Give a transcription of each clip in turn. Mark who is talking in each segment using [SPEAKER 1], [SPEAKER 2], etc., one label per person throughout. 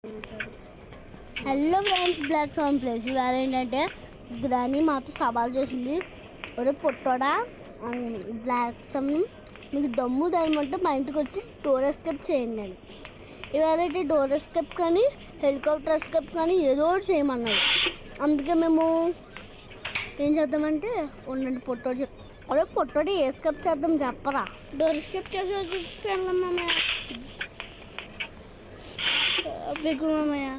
[SPEAKER 1] Hello friends, black sound place ఇవాళ ఏంటంటే గ్రాని మాతో సవాల్ చేసింది. ఒరే పొట్టోడా, బ్లాక్ సౌండ్ మీకు దమ్ము ధైర్యమంటే మా ఇంటికి వచ్చి డోర్ ఎస్కేప్ చేయండి అని. ఇవాళ అయితే డోర్ ఎస్కేప్ కానీ హెలికాప్టర్ ఎస్కేప్ కానీ ఏదో ఒకటి చేయమన్నాడు. అందుకే మేము ఏం చేద్దామంటే ఉండండి పొట్టోడు ఒరే పొట్టోడు ఎస్కేప్ చేద్దాం చెప్పరా.
[SPEAKER 2] డోర్ ఎస్కేప్ చేసి మామయ్య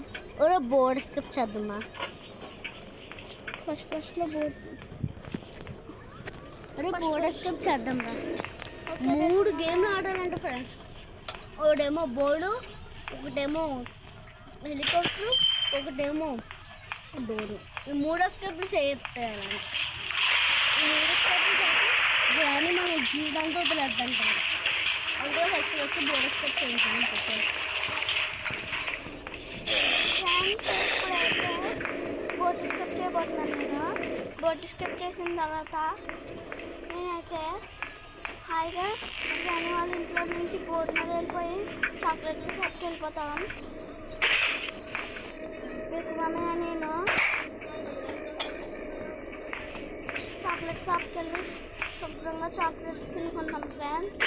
[SPEAKER 1] ఒరే బోర్డ్ ఎస్కేప్ చేద్దామా.
[SPEAKER 2] ఫస్ట్లో బోర్డ్
[SPEAKER 1] ఒరే బోర్డ్ ఎస్కేప్ చేద్దాం రా. 3 గేమ్లు ఆడాలంటే ఫ్రెండ్స్. ఒకటేమో బోర్డు, ఒకటేమో హెలికాప్టర్, ఒకటేమో డోరు. ఈ 3 ఎస్కేప్లు చేయాలని. ఈ 3 ఎస్కేప్లు చేసి గ్రాని మన జీవితాంతో వదిలేద్దాం కదా. అందులో ఫస్ట్ బోర్డ్ ఎస్కేప్ చేయించాను.
[SPEAKER 2] బోట్ స్కెప్ చేయబోతున్నాను నేను. బోట్ స్కెప్ చేసిన తర్వాత నేనైతే హాయిగా కానీ వాళ్ళ ఇంట్లో నుంచి బోట్ మీద వెళ్ళిపోయి చాక్లెట్లు షాప్కి వెళ్ళిపోతాను. మీకు మామయ్య నేను చాక్లెట్ షాప్కి వెళ్ళి శుభ్రంగా చాక్లెట్స్ తినుకుంటాం ఫ్రెండ్స్.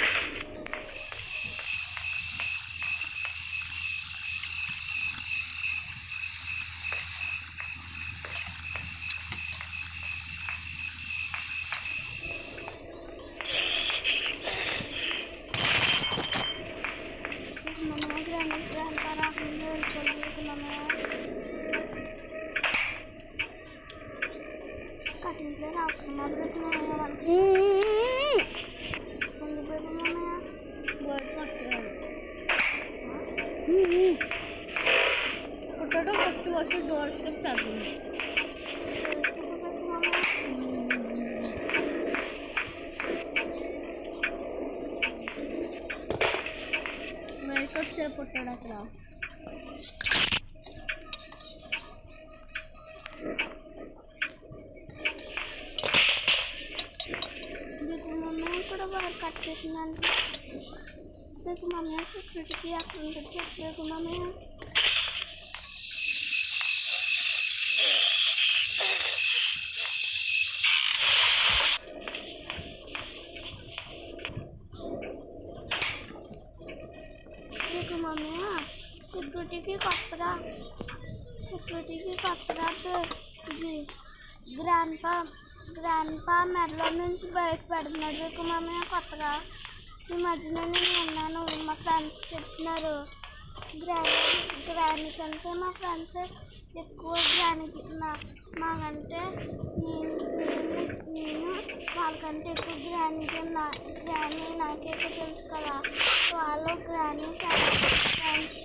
[SPEAKER 2] కటింగ్ ప్లేట్ అవసరం పెట్టి
[SPEAKER 1] పుట్టడం ఫస్ట్ డోర్ స్కెప్ చేద్దాం. మేకప్ చేపట్టాడు అక్కడ.
[SPEAKER 2] మీకు మమ్మీ కూడా బాగా కట్ చేసిందంటే మీకు మమ్మీ సెక్యూరిటీకి అక్కడ ఉంటుంది చెప్పలేదు మమ్మీ. మీకు మమ్మీ సెక్యూరిటీకి కొత్తగా ఇది గ్రాండ్పా మెడలో నుంచి బయట పెడుతున్నాడు. మీకు మమ్మీ కొత్తగా ఈ మధ్యన నేను విన్నాను, మా ఫ్రెండ్స్ చెప్తున్నారు గ్రాని కంటే మా ఫ్రెండ్స్ ఎక్కువ గ్రానికి మాకంటే నేను వాళ్ళకంటే ఎక్కువ గ్రాని నాకే ఎక్కువ తెలుసు కదా. వాళ్ళు గ్రాని ఫ్రెండ్స్.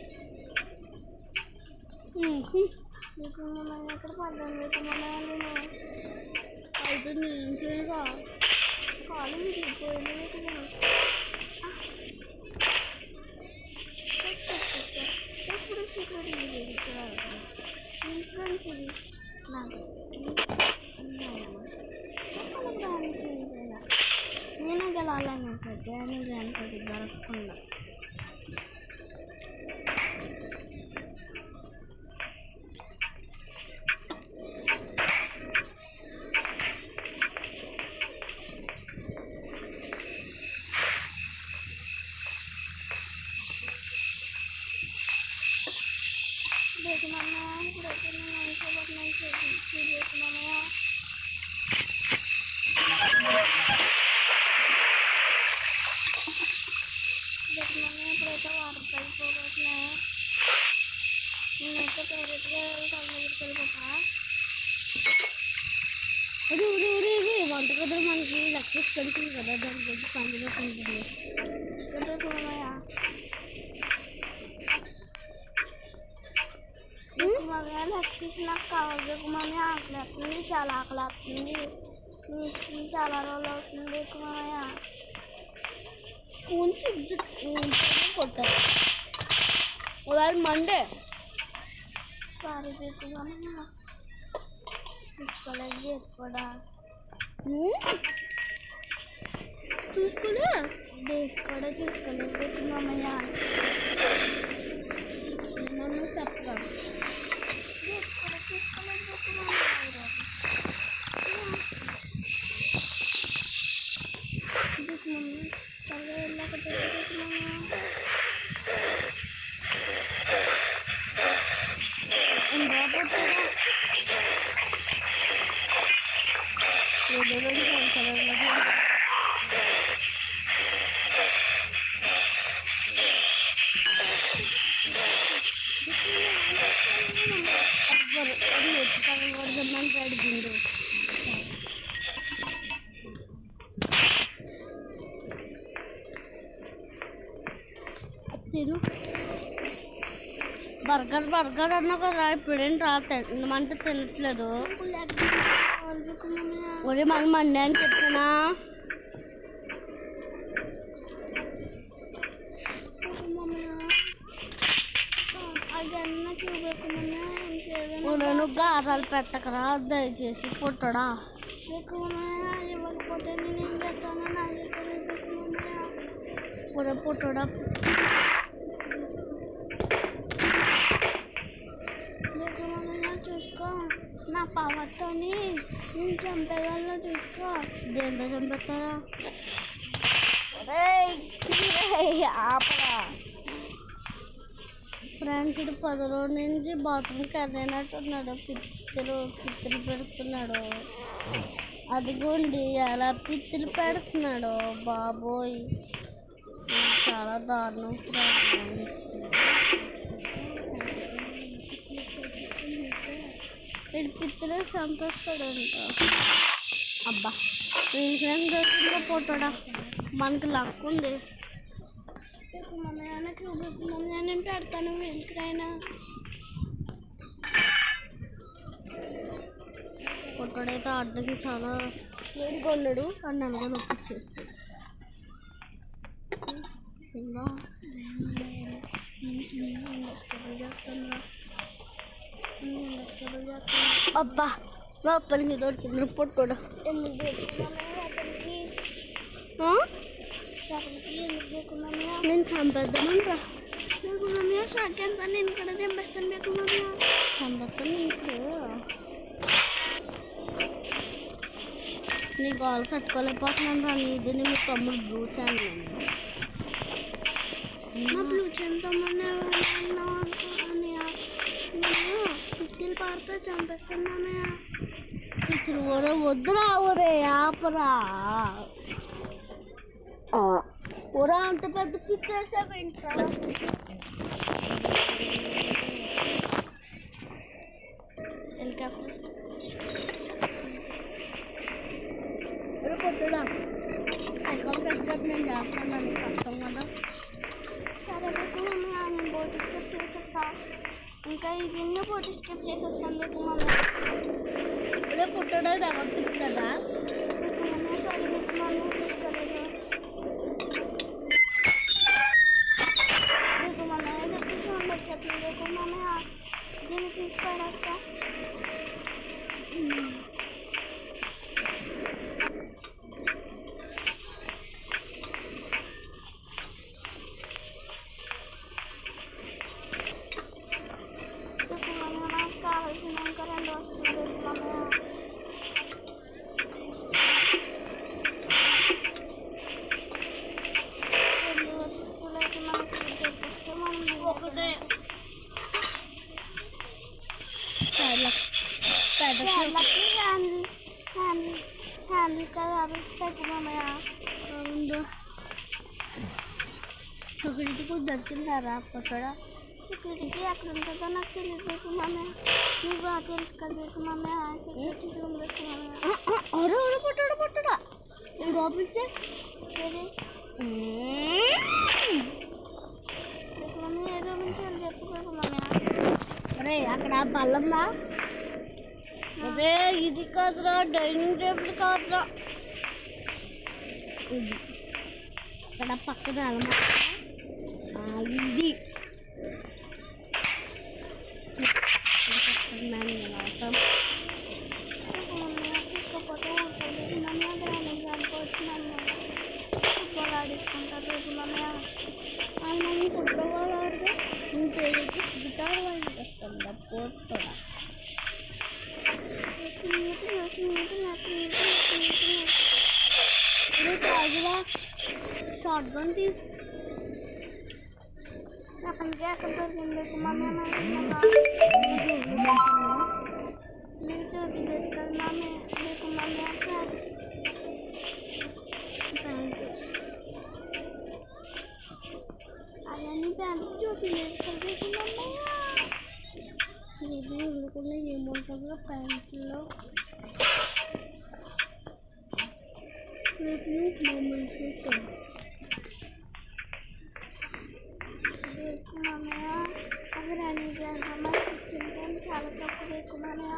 [SPEAKER 2] మీకు మమ్మల్ని ఎక్కడ పడ్డాను. మీకు మమ్మల్ని నేను
[SPEAKER 1] అయితే నేను చేయగా
[SPEAKER 2] కాలు విరిగిపోయింది. మీకు ఎప్పుడు సెక్యూరిటీ ఫ్రెండ్స్ ఇది నాకు నేను గెలాలని సార్ గ్రాని గ్రాండ్కి దొరకకుండా. ఇప్పుడైతే వాటర్ పడిపోతున్నాయి. నేనైతే డైరెక్ట్గా వెళ్ళిపోతా.
[SPEAKER 1] వంటగదులు మనకి లెక్చర్స్ పెడుతుంది కదా, దాని గురించి పండుగ ఉంటుంది.
[SPEAKER 2] లెక్చర్స్ నాకు కావాలి. మమ్మీ ఆకలి వస్తుంది, చాలా ఆకలి వస్తుంది. నీకు చాలా రోజులు అవుతుంది. మామయ్య
[SPEAKER 1] కొట్టారు వాళ్ళు మండే.
[SPEAKER 2] సారీ మీకు మామయ్య చూసుకోలేదు కూడా
[SPEAKER 1] చూసుకోలే
[SPEAKER 2] డేట్ కూడా చూసుకోలేదు మామయ్య.
[SPEAKER 1] మనం చెప్పరా తిను బర్గర్ బర్గర్ అన్నా కదా ఇప్పుడేం తినమంటే తినట్లేదు. ఒరే మనం మండే అని చెప్తున్నా. నువ్వు గారాలు పెట్టకరా దయచేసి పుట్టడా. ఒరే పుట్టడా
[SPEAKER 2] చూసుకో నా పవర్తో నేను చంపేవాళ్ళు చూసుకో.
[SPEAKER 1] దేంతో చంపేస్తారా? ఆపరా ఫ్రెండ్స్. ఇటు 10 రోజుల నుంచి బాత్రూమ్కి వెళ్ళినట్టున్నాడు. పిత్తులు పెడుతున్నాడు. అదిగోండి ఎలా పిత్తులు పెడుతున్నాడు బాబోయ్. చాలా దారుణం ఫ్రెండ్స్. ఇటు పిత్తులే చంపేస్తాడంట. అబ్బా ఇంకేం దొరికిందో పోతాడా. మనకి లక్ ఉంది.
[SPEAKER 2] నేను పెడతాను ఎందుకైనా.
[SPEAKER 1] పొట్టడైతే ఆడడానికి చాలా వేడిగా ఉన్నాడు. అని నలుగురు నొప్పిచ్చేసి అబ్బా అప్పటికి దొరికింది పొట్టోడు. నేను చంపేద్దామంటా.
[SPEAKER 2] నేను ఇక్కడ చంపేస్తాను.
[SPEAKER 1] చంపేస్తాను నీ గోలు కట్టుకోలేకపోతున్నాను రా. నీది మీ తమ్ముడు బ్లూ ఛానల్.
[SPEAKER 2] మా బ్లూ ఛానల్ తమ్ముడు పిక్కిలు పారితే చంపేస్తున్నాను.
[SPEAKER 1] పిచ్చులు ఊరే వద్దురా. ఊరే ఆపరా. ఊరా అంత పెద్ద పిచ్చేసావేంట్రా.
[SPEAKER 2] హెలికాప్టర్
[SPEAKER 1] కొట్టుడా సైకిల్ పెద్దగా నేను చేస్తాను. కష్టం కదా.
[SPEAKER 2] సరే నేను బోట్ స్కిప్ చేసేస్తా. ఇంకా ఇవన్నీ బోట్ స్కిప్ చేసేస్తాను. మీకు
[SPEAKER 1] ఇలా పుట్టడా ఎవరు తిప్పుతుందా?
[SPEAKER 2] సారీ మీకు మమ్మీ తీసుకోలేదు. మీకు మమ్మీ చెప్పేసి ఉండొచ్చు. మీకు మమ్మీ దీన్ని తీసుకోవడాక కావాల్సిన ఇంకా 2 వస్తుంది.
[SPEAKER 1] ఒకటే
[SPEAKER 2] హ్యాండిల్ కదా పెట్టుకున్నామయ్య.
[SPEAKER 1] సెక్యూరిటీకి దొరికిందారా పొట్టడా?
[SPEAKER 2] సెక్యూరిటీకి ఎక్కడ ఉంటుందో నాకు తెలియదు. పెట్టుకున్నామే నీకు బాగా తెలుసు కదా. పెట్టుకున్నామే సెక్యూరిటీ రూమ్ పెట్టుకున్నామే.
[SPEAKER 1] అరే పొట్టడా పొట్టడా నువ్వు ఓపించే
[SPEAKER 2] పెట్టుకున్నామే. ఏ రూమ్ నుంచి వెళ్ళి చెప్పుకోకున్నామే.
[SPEAKER 1] అరే అక్కడ బల్లమ్మా. అదే ఇది కాదురా. డైనింగ్ టేబుల్ కాదురా. ఇది ఇక్కడ పక్కన అలమాట. ఇది
[SPEAKER 2] తీసుకోకపోతే ఊరుకోలేకున్నామే. డ్రైనింగ్ అనుకోవచ్చున్నాము. ఫుట్బాల్ ఆడేసుకుంటారు. రేపున్నామే
[SPEAKER 1] ఆయన ఫుట్బాల్ ఆడితే ఇంకేదైతే గిటార్ వాళ్ళు వస్తుందా పోతుందా. షార్ట్ గన్ తీసి
[SPEAKER 2] అక్కడికి ఎక్కడ దొరికింది. మమ్మీ
[SPEAKER 1] ఇది ఉండకుండా ఏముంటుందో ప్యాంట్లో
[SPEAKER 2] మామయ్య అది రాని గ్రాండ్ కిచెన్ టైం చాలా తక్కువ ఎక్కువ మామయ్య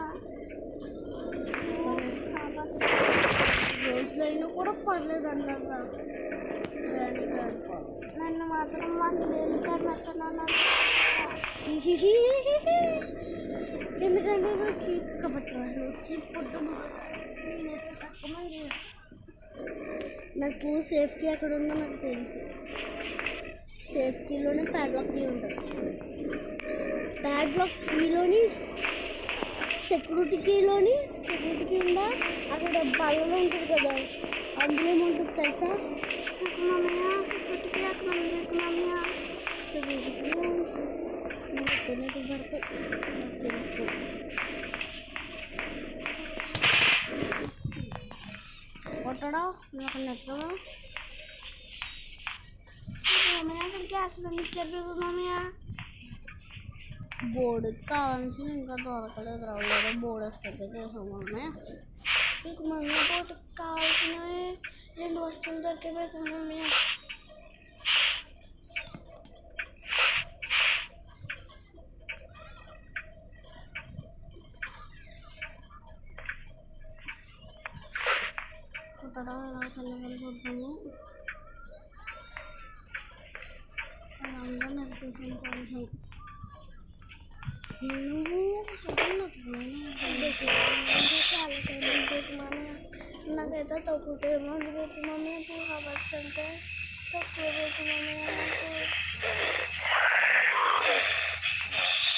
[SPEAKER 1] రోజులో అయినా కూడా పర్లేదు అన్నారా
[SPEAKER 2] నన్ను మాత్రం వాళ్ళు పెట్టన్నాను
[SPEAKER 1] ఎందుకంటే నువ్వు చీప్ కాబట్టి నువ్వు చీప్ ఫుడ్ నాకు సేఫ్టీ ఎక్కడ ఉందో నాకు తెలుసు సేఫ్టీలోనే ప్యాడ్లాక్ కీ ఉంటుంది ప్యాడ్లాక్ కీలోని సెక్యూరిటీ కీ ఉందా అక్కడ బల్లలో ఉంటుంది కదా అందులో ఏముంటుంది తెలుసా
[SPEAKER 2] మామయ్య సెక్యూరిటీకి అక్కడ ఉంది మామయ్య
[SPEAKER 1] సెక్యూరిటీకి పడితే తెలుసుకో కొట్టడా నాకు నెట్టడా
[SPEAKER 2] మామయ్య అక్కడ గ్యాస్ ఇచ్చారు మామయ్య
[SPEAKER 1] బోర్డుకి కావాల్సింది ఇంకా దొరకలేదు రావలేదు బోర్డు ఎస్కేప్ చేసాము అమ్మాయి
[SPEAKER 2] మీకు మమ్మీ బోటుకు కావాల్సినవి 2 వస్తువులు దొరికిపోయి మమ్మీ
[SPEAKER 1] కొట్టడా ఎలా తెల్లగలు చూద్దాము అందరూ నెరికేసాను కోసం
[SPEAKER 2] చాలా టైం మామయ్య నాకైతే తక్కువ టైం ఉంది పెట్టి మమ్మీ 2 hours అంటే తక్కువ పెట్టి మమ్మీ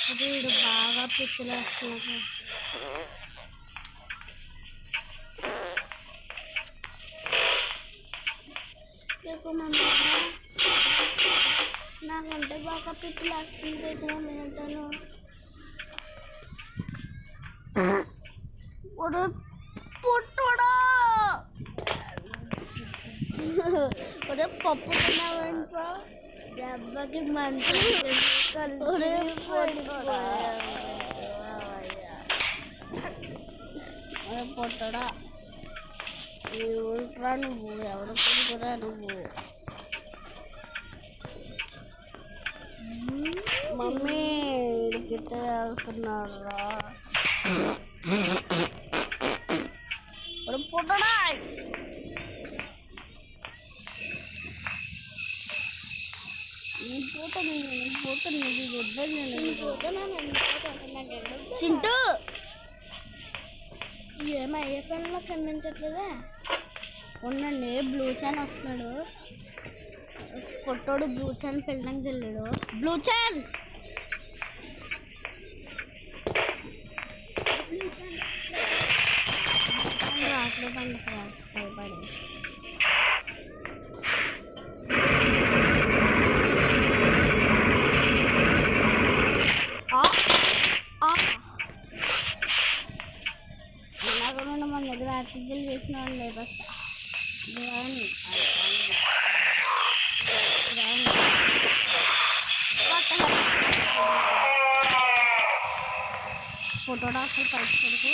[SPEAKER 1] అది వీడు బాగా పిచ్చిలేస్తున్నాడు
[SPEAKER 2] ఎక్కువ మమ్మీ నాకంటే బాగా పిచ్చిలు వస్తుంది ఎక్కువ మమ్మీ అంటాను
[SPEAKER 1] పుట్టుడా ఒరే పప్పు తిన్నావంటా
[SPEAKER 2] దెబ్బకి మంచి
[SPEAKER 1] ఒరే పుట్టుడా ఒరే పుట్టడా ఊరుకురా నువ్వు ఎవరు పుట్టుకురా నువ్వు మమ్మీ ఇడికితే వెళ్తున్నారా పుట్టడా చింటూ
[SPEAKER 2] ఏమయ్యే పనిలో కనిపించట్లేదా
[SPEAKER 1] ఉండండి బ్లూ చాన్ వస్తున్నాడు కొట్టోడు బ్లూ చాన్ పెళ్ళడానికి వెళ్ళాడు బ్లూ చాన్ రావట్లేదండి ఫ్రెండ్స్ భయపడి ఇలాగ మన దగ్గర ఆర్టికల్ చేసిన వాళ్ళు లేబస్తా ఫోటోడా అసలు పైకి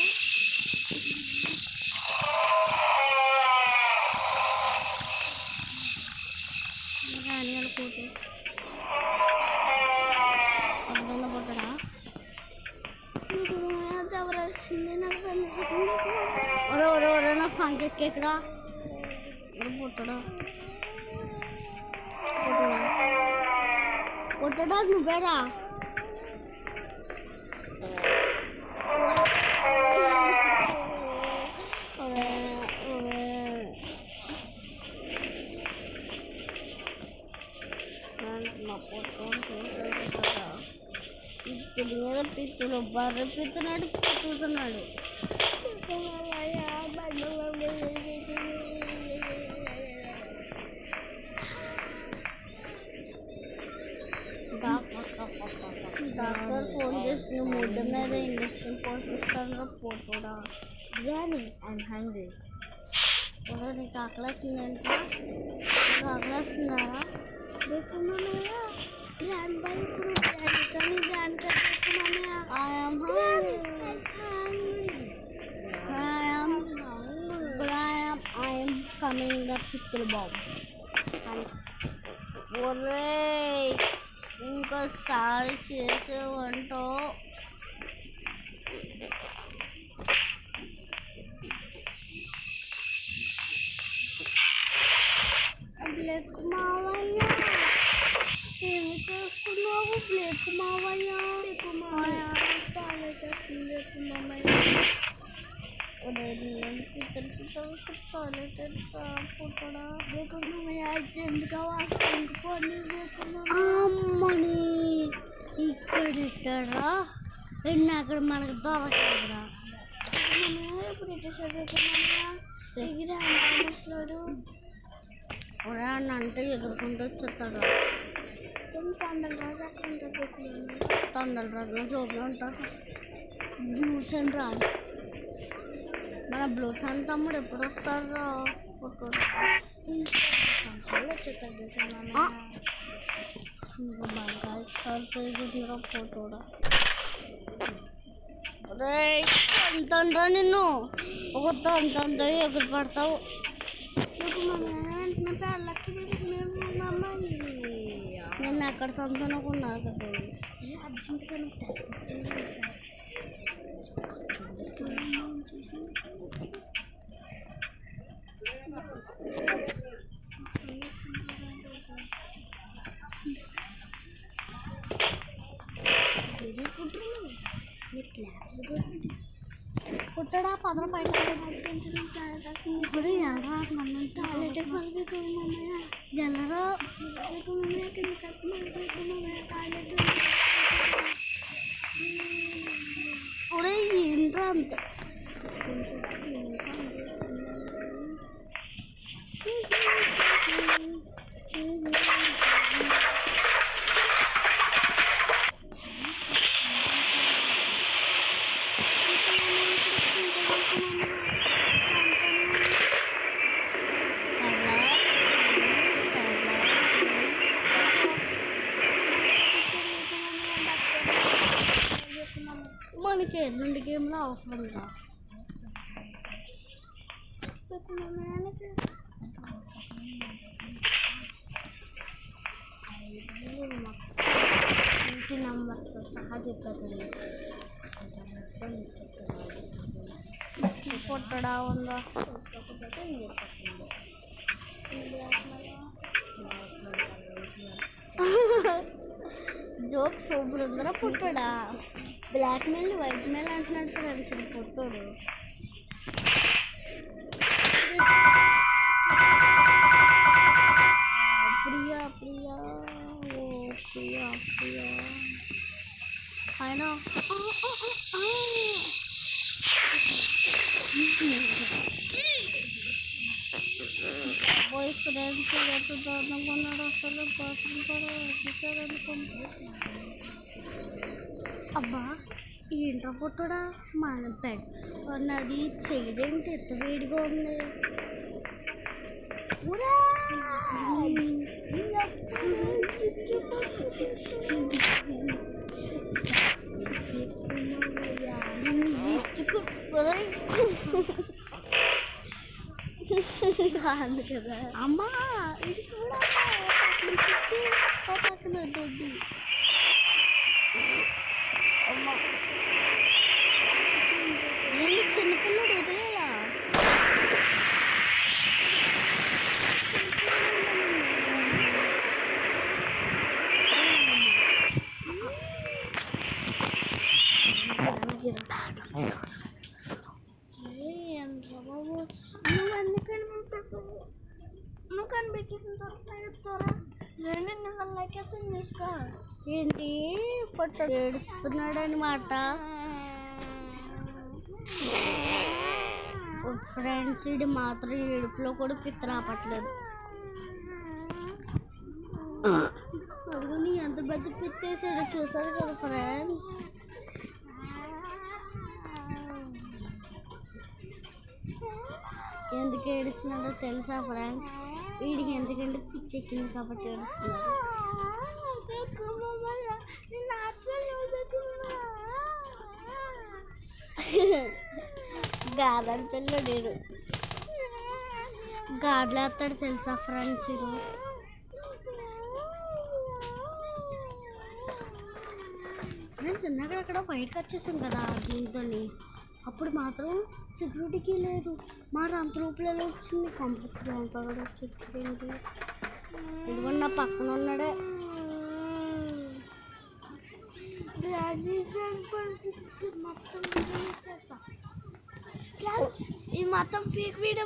[SPEAKER 1] రాని వాళ్ళ కూతురు ఎవరైనా పుట్టడా
[SPEAKER 2] ఎవరు వచ్చింది నాకు కనిపించకుండా
[SPEAKER 1] ఒరే ఒరే ఒరే నా సంకెక్కడా పుట్టడా పుట్టడా పుట్టడా నువ్వేరా పిత్తుల మీద పిత్తులు బర్రె పిత్తున్నాడు పిత్తుతున్నాడు డాక్టర్ ఫోన్ చేసిన ముడ్డ మీద ఇంజక్షన్ పోషిస్తాను పోతుడా బిర్యానీ అండ్ హంగ్రీ కూడా నీకు ఆకలేస్తుందంట నీకు ఆకలేస్తున్నారా
[SPEAKER 2] గ్రాండ్ బాయ్ ఇప్పుడు గ్రాండ్ కానీ గ్రాండ్ కట్టేస్తున్నామయ్య
[SPEAKER 1] I am hungry. పిక్కలు బాబు ఒరే ఇంకోసారి చేసేవంటో బ్లేక్ మావయ్య ఏమి చేస్తున్నావు బ్లేక్ మావయ్య టాయిలెట్ బ్లేక్ మావయ్య టాయిలెట్ పుట్టడా బ్లేక్ మావయ్య అర్జెంట్గా వాసుకొని అమ్మని ఇక్కడ ఎట్టరా ఎన్ని అక్కడ మనకు దొరకదురా బ్రిటిష్ అంటే ఎగురుకుంటూ వచ్చేస్తాడు తొండల రాజు జోబులో ఉంటాడు బ్లూస్ అని రాదు మన బ్లూస్ అని తమ్ముడు ఎప్పుడు వస్తాడు వచ్చేస్తాడు ఇంకా బాగా ఫోటోడా రే అంతంటా నిన్ను ఒక అంతంత ఎగురు పడతావు నేను అక్కడ తంతనుకున్నా కదా అర్జెంట్గా పుట్టడా పదర పైన ఇప్పుడు ఎల్లరా ఎల్లరా ఒరే ఏంట్రా అంతే మనకి 2 గేమ్లు అవసరం రా ఇంటి నంబర్తో సహా చెప్తాను పొట్టడా ఉందా జోక్ సూపర్ ఉందరా పుట్టడా బ్లాక్ మెయిల్ వైట్ మెయిల్ అంటున్నాడు ఫ్రెండ్స్ పుట్టాడు ప్రియా ప్రియా ఓ ప్రియా ప్రియా ఆయన బాయ్ ఫ్రెండ్స్ ఎంత దారుణంగా ఉన్నాడు అసలు బాత్రూమ్ కూడా చూసారు అనుకుంటున్నాను అబ్బా ఏంటో పుట్టడా మన బెడ్ నాది చేయడేంటి ఎంత వేడిగా ఉంది కదా అమ్మా ఇది చూడాలి పక్కన దొడ్డి అమ్మా నేను చిన్నపిల్లడు వదిలేలా
[SPEAKER 2] నువ్వు కనిపెట్టేసిన చెప్తారా
[SPEAKER 1] ఏంటి పొట్ట ఏడుస్తున్నాడు అనమాట ఫ్రెండ్స్ ఇది మాత్రం ఏడుపులో కూడా పిత్తరాపట్లేదు అడుగుని ఎంత పెద్ద పిత్తేసాడో చూసారు కదా ఫ్రెండ్స్ ఎందుకు ఏడుస్తున్నాడో తెలుసా ఫ్రెండ్స్ వీడికి ఎందుకంటే పిచ్చి ఎక్కింది కాబట్టి ఏడుస్తున్నాడు గాదని పిల్లడు గాడ్లు వేస్తాడు తెలుసా ఫ్రెండ్స్ ఇది ఫ్రెండ్స్ ఇందాక అక్కడ బయటకు వచ్చేసాం కదా దీంతో అప్పుడు మాత్రం సెక్యూరిటీకి లేదు మా అంత రూపాయలు వచ్చింది కాంపిటీషన్ దాంట్లో కూడా వచ్చేది ఏంటి ఎందుకంటే నా పక్కన ఉన్నాడే
[SPEAKER 2] మొత్తం ఈ మొత్తం ఫేక్ వీడియో